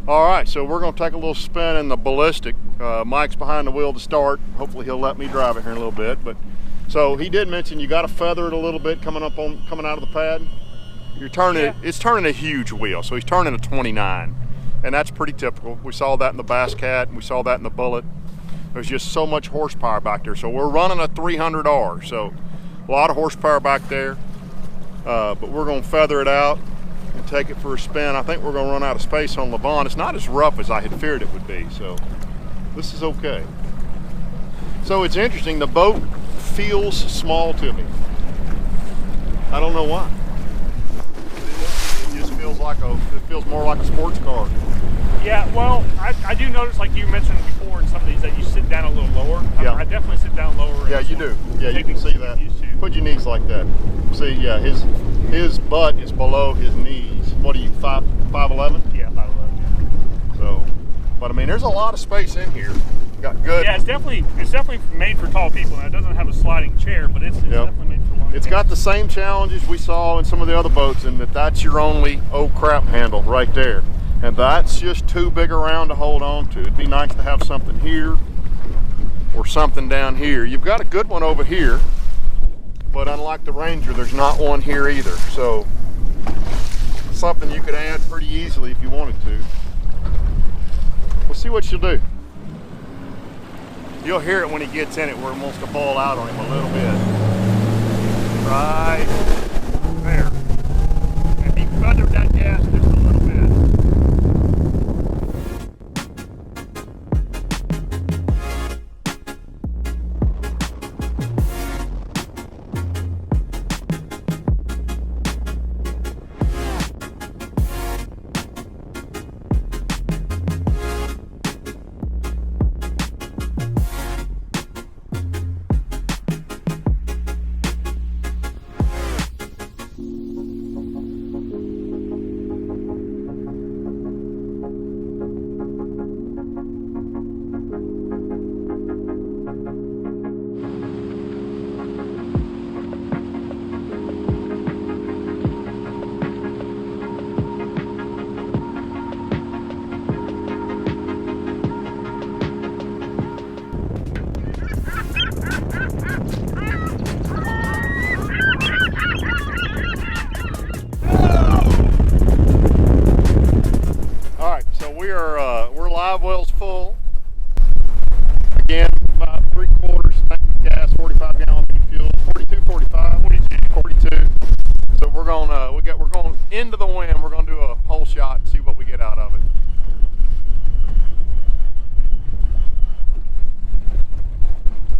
All right, so we're gonna take a little spin in the Ballistic. Mike's behind the wheel to start. Hopefully he'll let me drive it here in a little bit. But so he did mention you got to feather it a little bit coming out of the pad. You're turning it. It's turning a huge wheel, so he's turning a 29, and that's pretty typical. We saw that in the Bass Cat, and we saw that in the Bullet. There's just so much horsepower back there. So we're running a 300R, so a lot of horsepower back there. But we're gonna feather it out and take it for a spin. I think we're gonna run out of space on Levon. It's not as rough as I had feared it would be, so this is okay. So it's interesting, the boat feels small to me. I don't know why. It just feels like it feels more like a sports car. Yeah, well, I do notice, like you mentioned before in some of these, that you sit down a little lower. Yeah. I definitely sit down lower. Yeah, you do. Yeah, you can see that. Put your knees like that. See, yeah, his butt is below his knees. What are you, 5'11"? Yeah, 5'11". Yeah. So, but I mean, there's a lot of space in here. Got good. Yeah, it's definitely made for tall people. Now, it doesn't have a sliding chair, but it's definitely made for long. It's got the same challenges we saw in some of the other boats, in that that's your only oh crap handle right there. And that's just too big around to hold on to. It'd be nice to have something here or something down here. You've got a good one over here, but unlike the Ranger, there's not one here either. So something you could add pretty easily if you wanted to. We'll see what you'll do. You'll hear it when he gets in it, where it wants to fall out on him a little bit. Right there. And he feathered that gas just a little bit. We're live wells full. Again, about 3/4 tank of gas, 45 gallons of fuel, 42, 45, 42. So we're going into the wind. We're going to do a hole shot and see what we get out of it.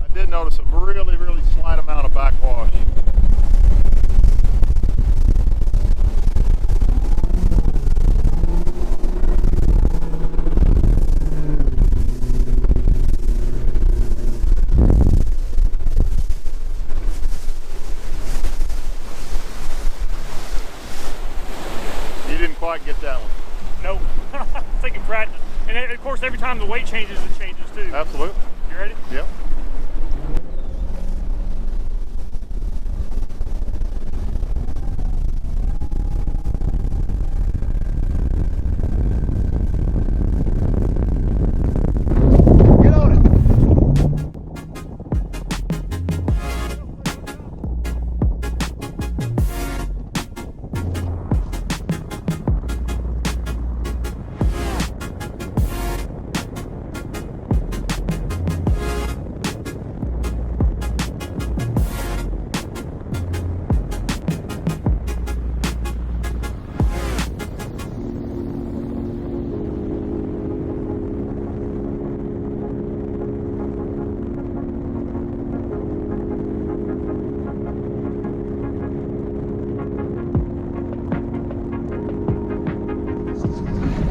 I did notice a really, really slight amount of backwash. Quite get that one. Nope. Taking practice. And of course, every time the weight changes, it changes too. Absolutely. You ready? Yep. Get on it.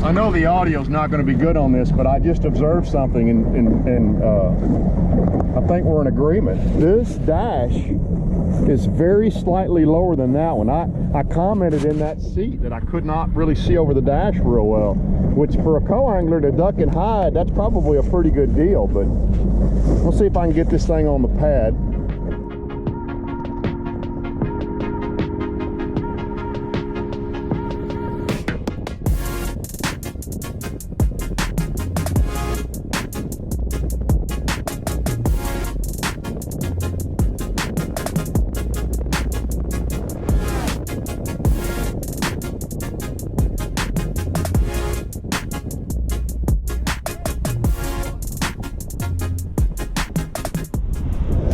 I know the audio's not going to be good on this, but I just observed something, and I think we're in agreement. This dash is very slightly lower than that one. I commented in that seat that I could not really see over the dash real well, which for a co-angler to duck and hide, that's probably a pretty good deal, but we'll see if I can get this thing on the pad.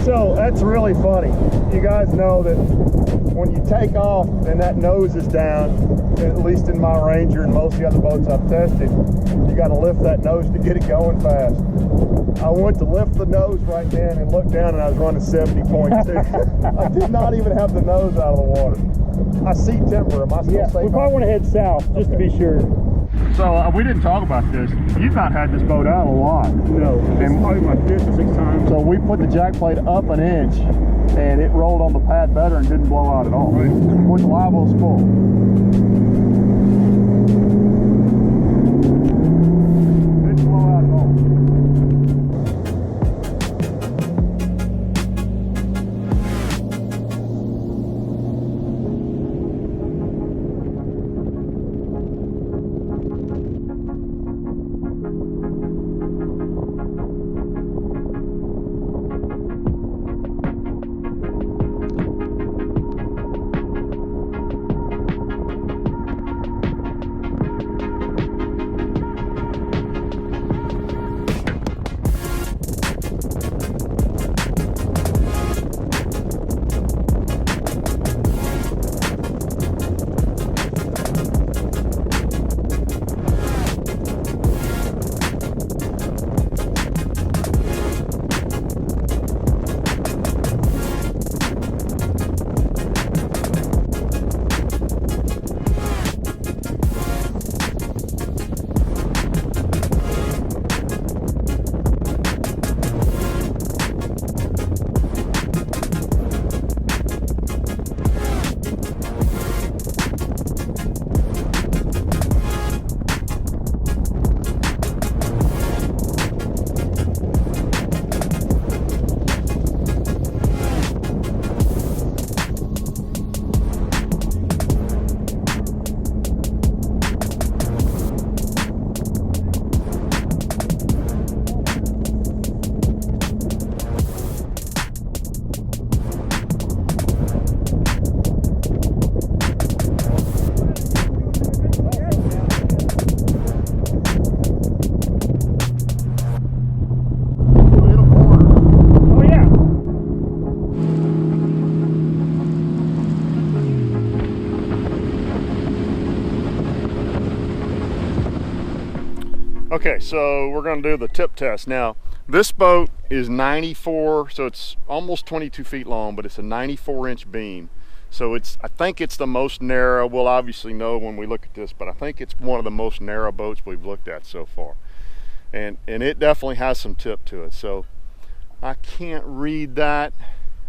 So that's really funny. You guys know that when you take off and that nose is down, at least in my Ranger and most of the other boats I've tested, you got to lift that nose to get it going fast. I went to lift the nose right then and looked down and I was running 70.2. I did not even have the nose out of the water. I see timber. Am I supposed to say? We probably want to head south just to be sure. So we didn't talk about this. You've not had this boat out a lot. No, and probably my 5th or 6th time. So we put the jack plate up an inch and it rolled on the pad better and didn't blow out at all. Right. When the live well's full. Didn't blow out at all. Okay, so we're going to do the tip test. Now, this boat is 94, so it's almost 22 feet long, but it's a 94-inch beam. So I think it's the most narrow. We'll obviously know when we look at this, but I think it's one of the most narrow boats we've looked at so far. And it definitely has some tip to it. So I can't read that.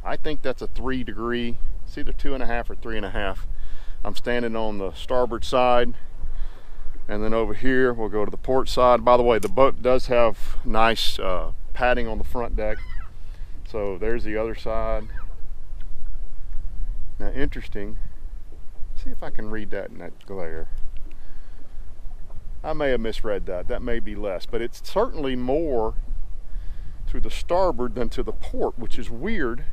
I think that's a 3 degree. It's either 2.5 or 3.5. I'm standing on the starboard side. And then over here, we'll go to the port side. By the way, the boat does have nice padding on the front deck. So there's the other side. Now, interesting. See if I can read that in that glare. I may have misread that. That may be less, but it's certainly more to the starboard than to the port, which is weird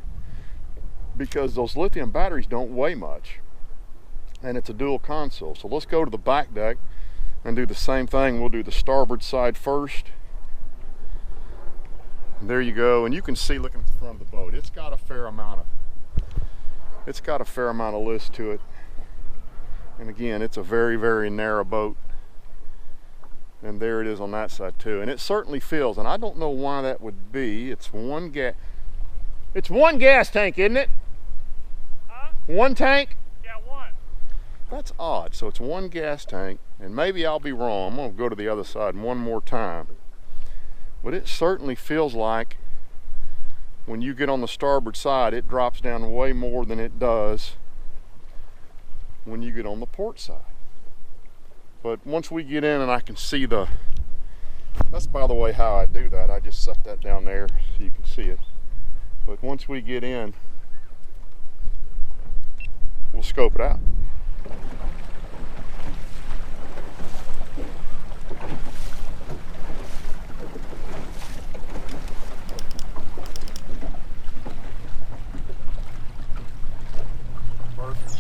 because those lithium batteries don't weigh much. And it's a dual console. So let's go to the back deck and do the same thing. We'll do the starboard side first. And there you go, and you can see looking at the front of the boat, it's got a fair amount of list to it. And again, it's a very, very narrow boat. And there it is on that side too. And it certainly feels, and I don't know why that would be. It's one gas tank, isn't it? Huh? One tank? Yeah, one. That's odd. So it's one gas tank, and maybe I'll be wrong. I'm going to go to the other side one more time. But it certainly feels like when you get on the starboard side, it drops down way more than it does when you get on the port side. But once we get in and I can see that's by the way how I do that. I just set that down there so you can see it. But once we get in, we'll scope it out. Perfect.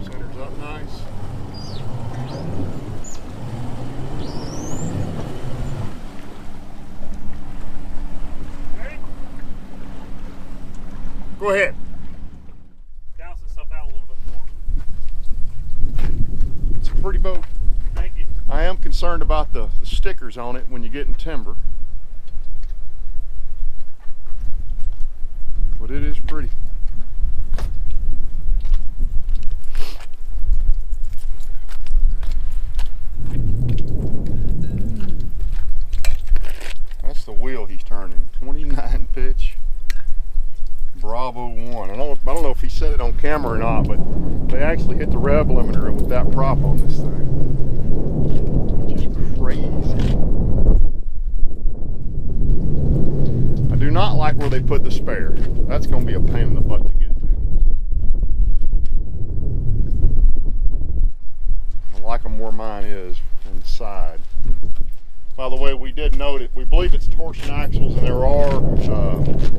Center's up nice. Go ahead. Balance this stuff out a little bit more. It's a pretty boat. Thank you. I am concerned about the stickers on it when you get in timber. But it is pretty. That's the wheel he's turning. 29 pitch. Bravo 1. I don't know if he said it on camera or not, but they actually hit the rev limiter with that prop on this thing, which is crazy. I do not like where they put the spare. That's going to be a pain in the butt to get to. I like them where mine is on the side. By the way, we did note it. We believe it's torsion axles, and there are.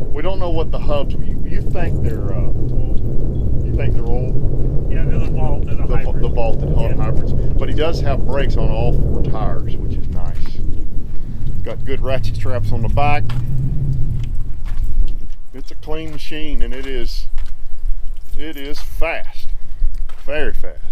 We don't know what the hubs. You think they're old? You think they're old? Yeah, they're the vaulted hybrids. The vaulted hybrids. But he does have brakes on all 4 tires, which is nice. Got good ratchet straps on the back. It's a clean machine, and it is fast, very fast.